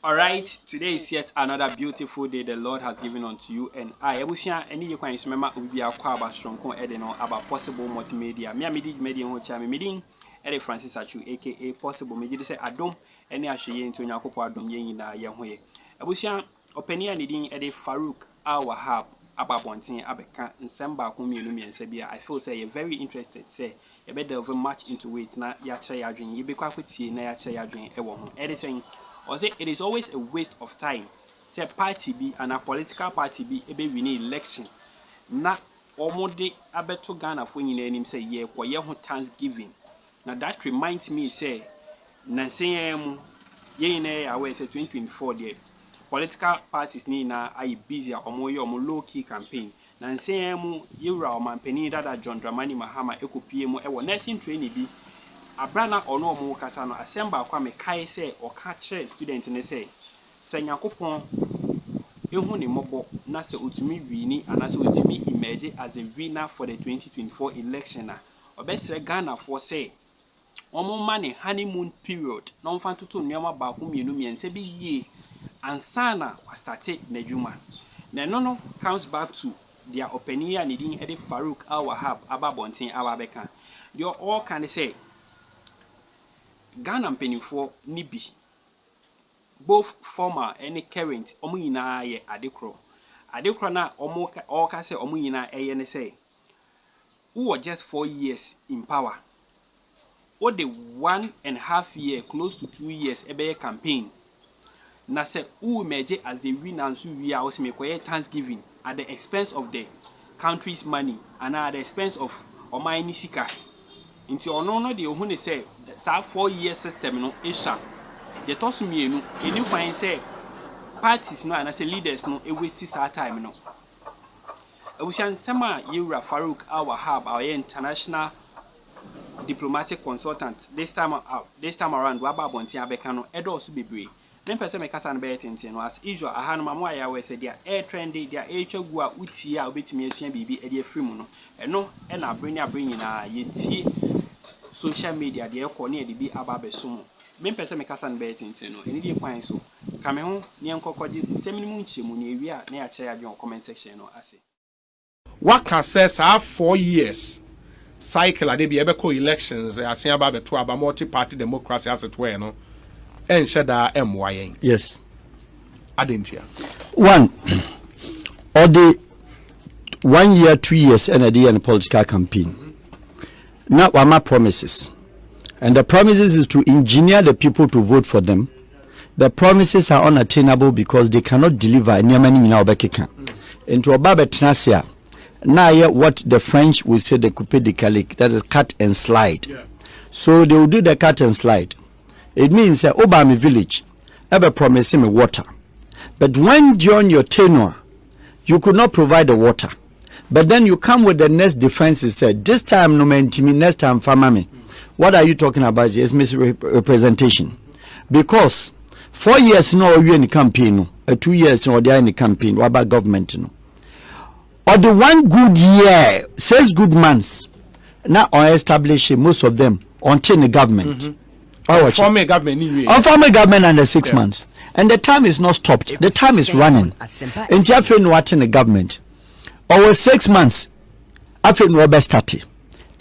All right, today is yet another beautiful day the Lord has given unto you and I. Ebusia any you can remember we be about strong about possible multimedia. Me amidi media ho cha me meeting Ede Francis Achu aka possible media say adom any ahye into Nyakopo adom ye nyina ye ho ye. Ebusia openia ni din Ede Farouk Wahab ababontin abeka nsamba ko mienu miensa bia. I feel say you're very interested say you better delve much into it na ya kye ya dwen ye be kwa kwatie na ya kye ya dwen e wo ho. Ede saying or say it is always a waste of time. Say party be and a political party be ebe win election. Na omode abeto Ghana for nyina anim say ye kwa ye ho Thanksgiving. Now that reminds me say na say ye na away say 2024 there. Political parties ni na are busy omo ye omo low key campaign. Na say ye ra o mampani that John Dramani Mahama ekopie mu e wo nursing training bi abrana ono omo kasa no asemba akwa me kai se o ka kire student ne se Yakopon ehu ne mobo na se otumi wini ana se otumi emerge as a winner for the 2024 election obesere Ghana for say omo mane honeymoon period na onfa toto nneoma ba ko mienu miense bi yie ansana wa start na dwuma na no comes back to their opinion needing Ede Farouk Wahab ababontin ababeka they all can say Ghana penifo nibi both former and current omo nyina ye adekro na omo all ka say omo nyina eye ne say who were just 4 years in power or the 1.5 year close to 2 years ebe campaign na say who emerge as the winner and so we are make Thanksgiving at the expense of the country's money and at the expense of omani sika into ono de ohun say sa 4 year system no isha ye toss mienu eni kwan say parties no and say leaders no e waste sa time no abushan sama yura Farouk Wahab our international diplomatic consultant this time around waba bontin abeka no edo so bebre nem person me kasa no be tintin no as usual aha no mamo aya we say dia air trendy dia etwagu a utie a obetumi asua bibi e dia free mu no eno e na abrenyi na ye tie social media de ekọ na edibi ababe so me pese me kasa no be tintin no eni de kwan so ka me ho ne enkokoje nseminim nchemu na ewi a na ya kye adwen comment section no ase waka says 4 years cycle ade bi ebeko elections asen ababe to aba multi party democracy as it were no en sheda emwayen yes adentia one or the 1 year 2 years and a day in political campaign. Now, what are my promises? And the promises is to engineer the people to vote for them. The promises are unattainable because they cannot deliver any money in our back account. Into a babe tenacia. Now, what the French will say the coupe de calic, that is cut and slide. Yeah. So they will do the cut and slide. It means that Obama village ever promised me water. But when during your tenure, you could not provide the water. But then you come with the next defense and said, this time no man to me, next time farmer me. What are you talking about? It's misrepresentation. Because 4 years no you in the campaign, 2 years no they are in the campaign, what about government no? Or the 1 good year, 6 good months, now on establishing most of them until the government. Former government on former government under 6 months. And the time is not stopped. The time is running. And Jeffrey no attend the government. Over 6 months, after no best started,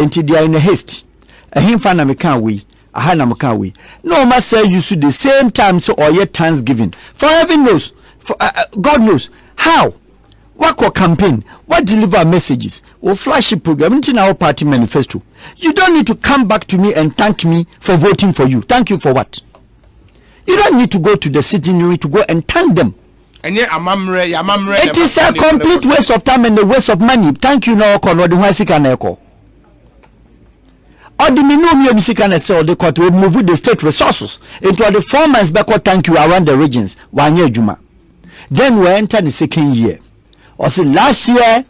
until they are in a haste. A him fan American we, a hand American we. No must say you should the same time so or yet Thanksgiving. For heaven knows, for God knows how. What campaign? What deliver messages? Or flashy program in our party manifesto. You don't need to come back to me and thank me for voting for you. Thank you for what? You don't need to go to the sitting room to go and thank them. It is a complete waste of time and a waste of money. Thank you, no, or the West can echo. Or the minimum music and sell the court will move the state resources into the 4 months back. Thank you around the regions 1 year, Juma. Then we enter the 2nd year. Or say last year,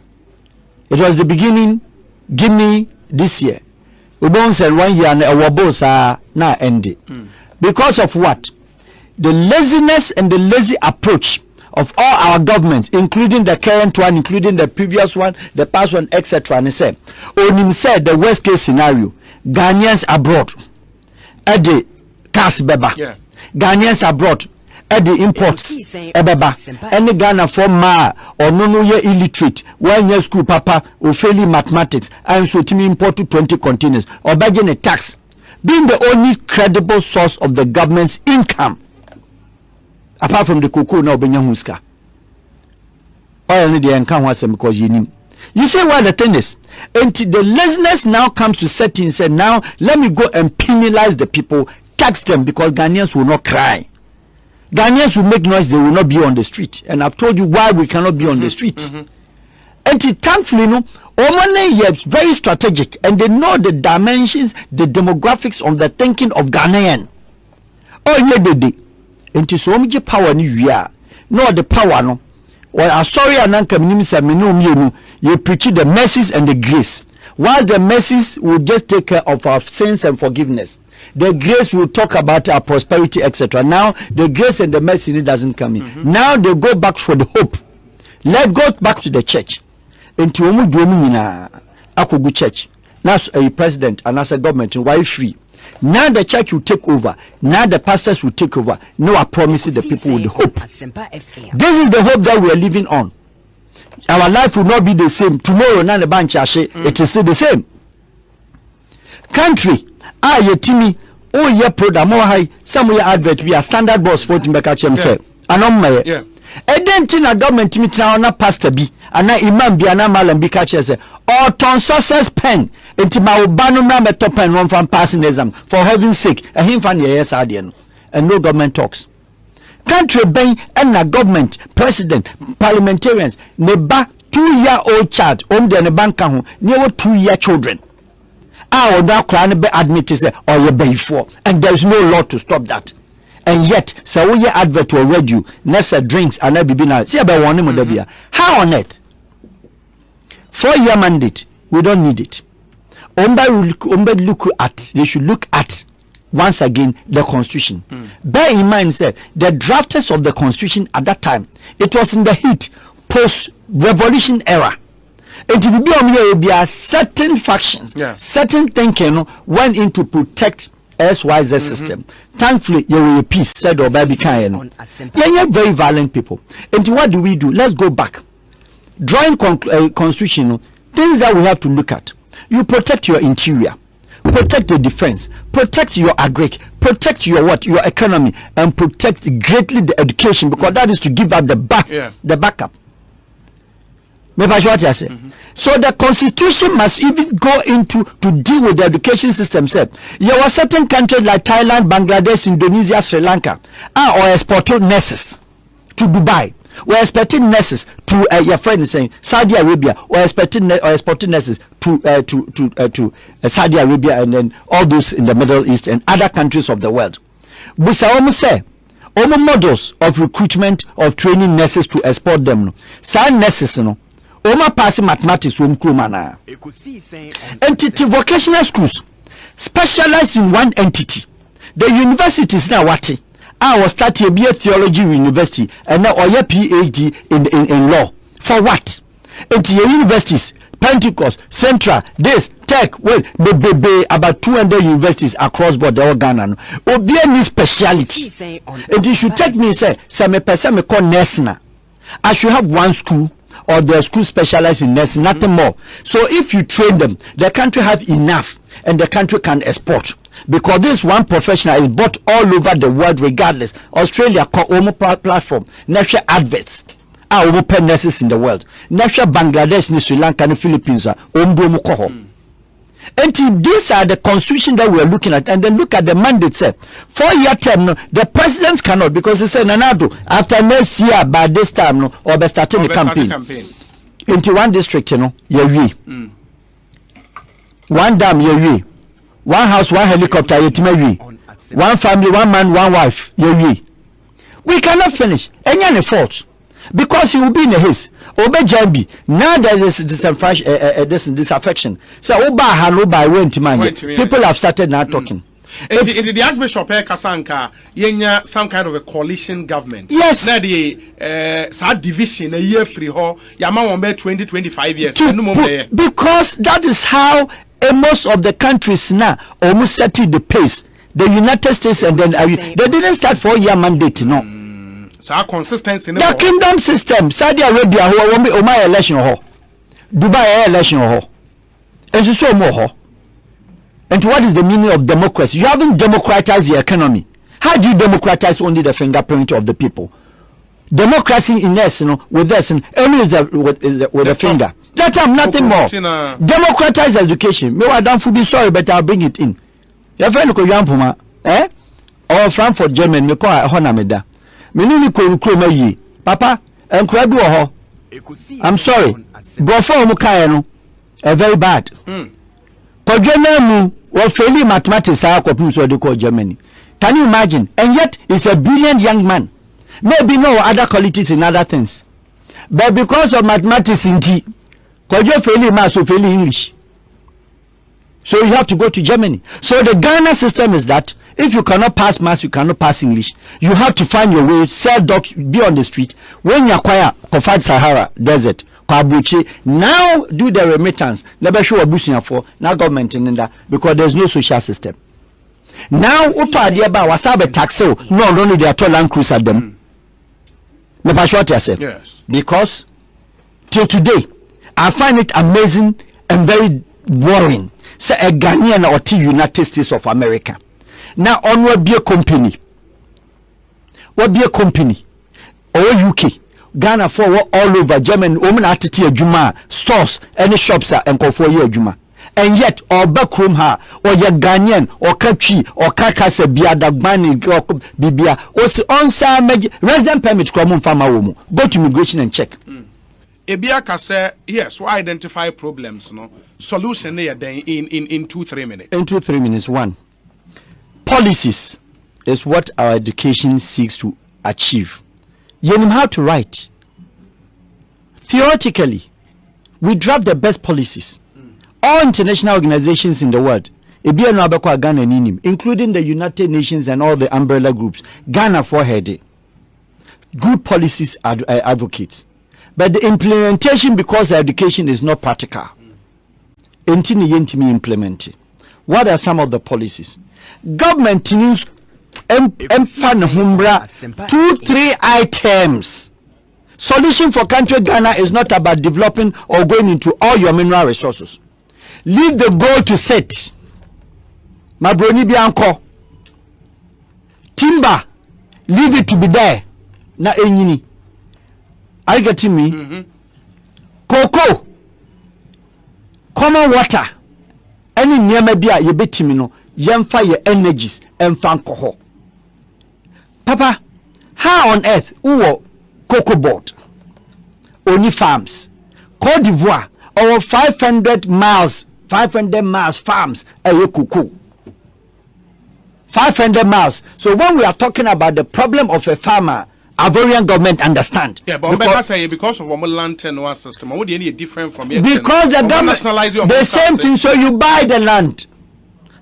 it was the beginning. Give me this year. We don't say 1 year and our boss are now ended. Because of what? The laziness and the lazy approach of all our governments, including the current one, including the previous one, the past one, etc. And he said, Onim said the worst case scenario, Ghanaians abroad, Eddie Kas Beba, Ghanaians abroad, at the imports ebeba any Ghana for ma or no ye illiterate 1 year school papa or failing mathematics and so to import to 20 containers or budget a tax being the only credible source of the government's income apart from the cocoa now benyahuska only the income was because you say what the thing is until the laziness now comes to set in say now let me go and penalize the people, tax them because Ghanaians will not cry. Ghanaians will make noise, they will not be on the street. And I've told you why we cannot be on the street. And thankfully, no, Omane is very strategic and they know the dimensions, the demographics of the thinking of Ghanaian. Oh, yeah, they and so much power we are. No, the power, no. Well, I'm sorry, I'm not coming to you preach the mercies and the grace. Whilst the mercies will just take care of our sins and forgiveness, the grace will talk about our prosperity, etc. Now, the grace and the mercy doesn't come in. Now they go back for the hope. Let's go back to the church. Into Akugu church. Now a president and as a government, why free? Now the church will take over. Now the pastors will take over. No, I promise the people with hope. This is the hope that we are living on. Our life will not be the same. Tomorrow, now the bunch it is still the same. Country, yetimi, oh yeah, program more high. Some way advert we are standard boss for to make a change. Anom yeah. Edentina government mitra na pastor bi ana imam bi ana malam bi ka say or ton success pen enti ma obano na meto pen one from passing exam for heaven's sake a him fan yes ade no and no government talks. Country ben and na government president parliamentarians ne ba 2-year-old child de ne banka ho ne 2-year children or that clan be admit say or you pay for and there is no law to stop that. And yet, so we advert to a radio, Nessa drinks and Abibina. See about one modabia. How on earth? 4-year mandate, we don't need it. Look at, they should look at once again the constitution. Bear in mind, say the drafters of the constitution at that time, it was in the heat post-revolution era. And to be certain factions, certain thinking went in to protect SYZ system. Thankfully, you will peace said or baby kind. You're very violent people. And what do we do? Let's go back. Drawing constitution, things that we have to look at. You protect your interior, protect the defense, protect your agric, protect your your economy, and protect greatly the education because that is to give up the backup. So the constitution must even go into to deal with the education system. There were certain countries like Thailand, Bangladesh, Indonesia, Sri Lanka or exported nurses to Dubai. We're expecting nurses to your friend is saying Saudi Arabia or exporting nurses to Saudi Arabia and then all those in the Middle East and other countries of the world. But I almost say models of recruitment of training nurses to export them. Some nurses, Oma passing mathematics from Kumana. Entity vocational schools specialize in one entity. The universities now what? I was starting a theology university and now I PhD in law. For what? Entity universities, Pentecost, Central, this tech, well, about 200 universities across border Ghana. Obi any speciality. And you should take me say, me person me call nursing. I should have one school. Or their school specialize in nursing, nothing more. So if you train them, the country have enough and the country can export. Because this one professional is bought all over the world regardless. Australia call Omo platform, national adverts. Omo pen nurses in the world. National Bangladesh, Sri Lanka, and Philippines are Omo Koho. And these are the constitution that we are looking at, and then look at the mandate. 4-year term, no, the presidents cannot because they say Nanado after next year by this time, no, or by starting the campaign. Into one district, you know, one dam, one house, one helicopter, one family, one man, one wife, we cannot finish any fault. Because he will be in a haste. Obe Jambi. Now there is disaffection. So Oba went to man. People have started now talking. The Archbishop Kasanka, yenya some kind of a coalition government. Yes. Now the sad division a year free ho. Yama wombe 20-25 years. Because that is how most of the countries now almost setting the pace. The United States and then they didn't start 4-year mandate, no. So our consistency. The kingdom system. Saudi Arabia, who will my election ho. Dubai election ho. And so more. And what is the meaning of democracy? You haven't democratized the economy. How do you democratize only the fingerprint of the people? Democracy in this, with this, and only with the finger. That time, nothing more. Democratize education. Me wa don't be sorry, but I'll bring it in. Your friend ko yampuma, or Frankfurt, German, me ko hona meda. Me ni ko ma yi. Papa, enkura bi wo ho. I'm sorry. Brofo mu kai no, very bad. Ko German mu wo fail mathematics akopim so de ko Germany. Can you imagine? And yet, he's a brilliant young man. Maybe no other qualities in other things. But because of mathematics in T, because you're failing maths, you're failing English. So you have to go to Germany. So the Ghana system is that if you cannot pass maths, you cannot pass English. You have to find your way, sell doc, be on the street. When you acquire Kofad Sahara Desert, Kwabuchi, now do the remittance. Never show a bushing for now government in that because there's no social system. Now, Uto Adiaba Wasabe Taxo, no, only they are told Land Cruiser them. Yes. Because till today, I find it amazing and very worrying. Say a Ghanaian or T United States of America. Now, on what be a company? What be a company? Or UK, Ghana for all over Germany, woman attitude Juma, stores, any shops are and for year Juma. And yet, or backroom ha, or your Ghanaian, or Kachi, or Kakase Biadagbani, Bibia, or si onsa resident permit from Farmer Womo. Go to immigration and check. Ebiaka say yes, we identify problems, no solution there in 2-3 minutes. In 2-3 minutes, one. Policies is what our education seeks to achieve. You know how to write. Theoretically, we draft the best policies. All international organizations in the world, including the United Nations and all the umbrella groups, Ghana forehead. Good policies advocates. But the implementation, because the education is not practical, implement. What are some of the policies? Government news 2-3 items. Solution for country Ghana is not about developing or going into all your mineral resources. Leave the goal to set. Mabroni bianco. Timber. Leave it to be there. Na enyini. Are you getting me? Cocoa. Common water. Any nyama bia ye betimi no. Yemfa your energies and fankoho. Papa, how on earth uwo cocoa board? Only farms. Côte d'Ivoire over 500 miles farms a cocoa. 500 miles. So when we are talking about the problem of a farmer, Ivorian government understand. Yeah, but because of our land tenure system, what do you need different from here? Because the government the same thing. So you buy the land.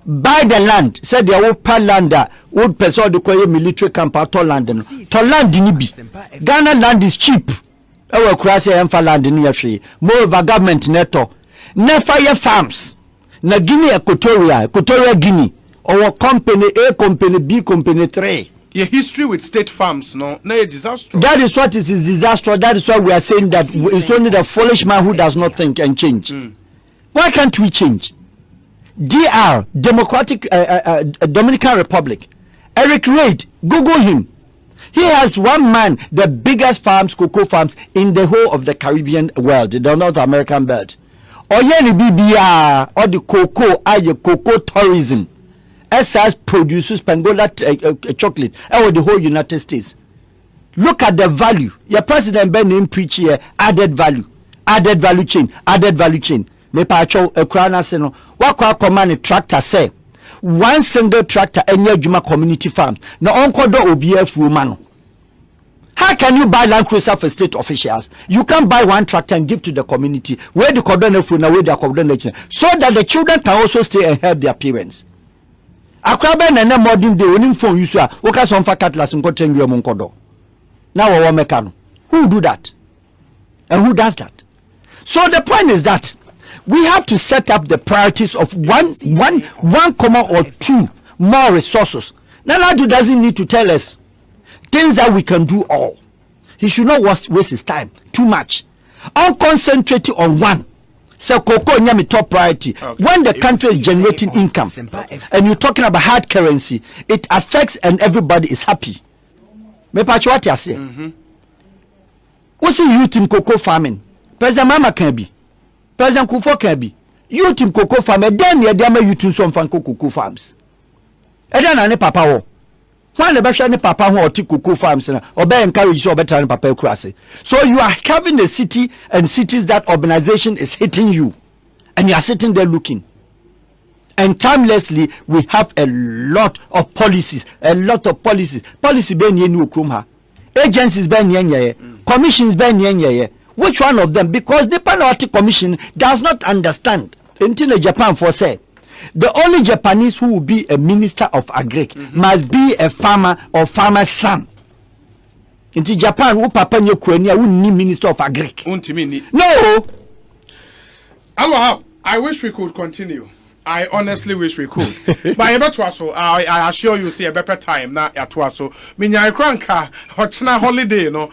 Buy the land. Said the old lander would person the koye military camp to land. To land nibi. Ghana land is cheap. Our cross emfa land in here. Moreover, government neto. Nefire farms. Na Guinea Equatorial Guinea. Our company A company B company 3. Your history with state farms, no a disaster. That is what is disaster. That is why we are saying that it's only the foolish man who does not think and change. Why can't we change? DR, Dominican Republic. Eric Reid, Google him. He has one man, the biggest cocoa farms in the whole of the Caribbean world, the North American belt. Or BBR, or the cocoa tourism. SAS produces Pengola chocolate over the whole United States. Look at the value. Your president Benin preach here added value chain. Me pacho a crown seno. What command a tractor say? One single tractor any Juma community farms. No uncle do OBF woman. How can you buy Land Cruiser for state officials? You can't buy one tractor and give to the community where the cordon food and where the cordon so that the children can also stay and help their parents. Akrabe na modern day onim phone use a woka some fa cutlass nko tengue mo nkodo. Now we meka no. Who do that? And who does that? So the point is that we have to set up the priorities of one comma or two more resources. Nanadu doesn't need to tell us things that we can do all. He should not waste his time too much on concentrating on one. So cocoa nyami top priority. When the country is generating income and you're talking about hard currency, it affects and everybody is happy. Me pacho what you say? What's the youth in cocoa farming? President Mama can be, President Kufo can be. Youth in cocoa farming. Then you are youth in some cocoa farms. And then ane papa wo. When the best papa who take cocoa farms na obe encourage you obe try papa ekurase. So you are having a city and cities that urbanization is hitting you, and you are sitting there looking. And timelessly we have a lot of policies, Policy be nye nu okrom ha. Agencies be nye commissions be nye. Which one of them? Because the Panawati Commission does not understand. Until Japan for say. The only Japanese who will be a minister of agric must be a farmer or farmer's son. In Japan, who papa nyekuenia who need minister of agric. No. I wish we could continue. I honestly wish we could. But I assure you, see a better time now at Waso. Minya Kranka, Hotna holiday, no.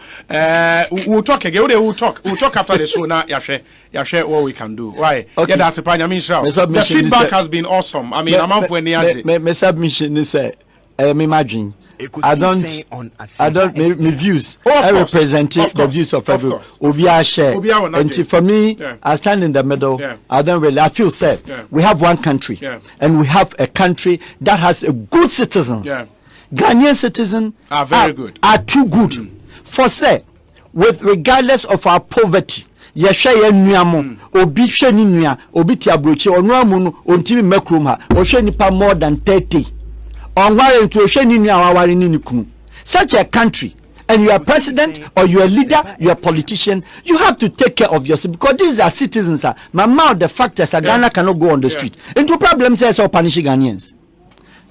We'll talk again. We'll talk after the show now. Yashe, what we can do. Why? Okay. Yeah, that's a point. I mean, the feedback has been awesome. I mean, I'm out for any other. My submission is imagine. I don't my views. I represent the views of everyone. Obia share. And for me, I stand in the middle. I don't really. I feel sad. We have one country, and we have a country that has a good citizens. Ghanaian citizens are very good. Are too good. For say, with regardless of our poverty. Yesha ye nuamo obi hwe ni nua obi ti abrochi onuamu no ontimi makrum ha o hwe nipa more than 30 onware nto hwe ni nua aware ni nikunu. Such a country, and you are president or you are leader, you are politician, you have to take care of yourself, because these are citizens. Mama, the factors Ghana cannot go on the street. Into problems says or punish Ghanaians.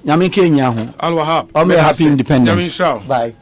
Nyame Kenya ho. Al Wahab. I'm happy independence. Bye.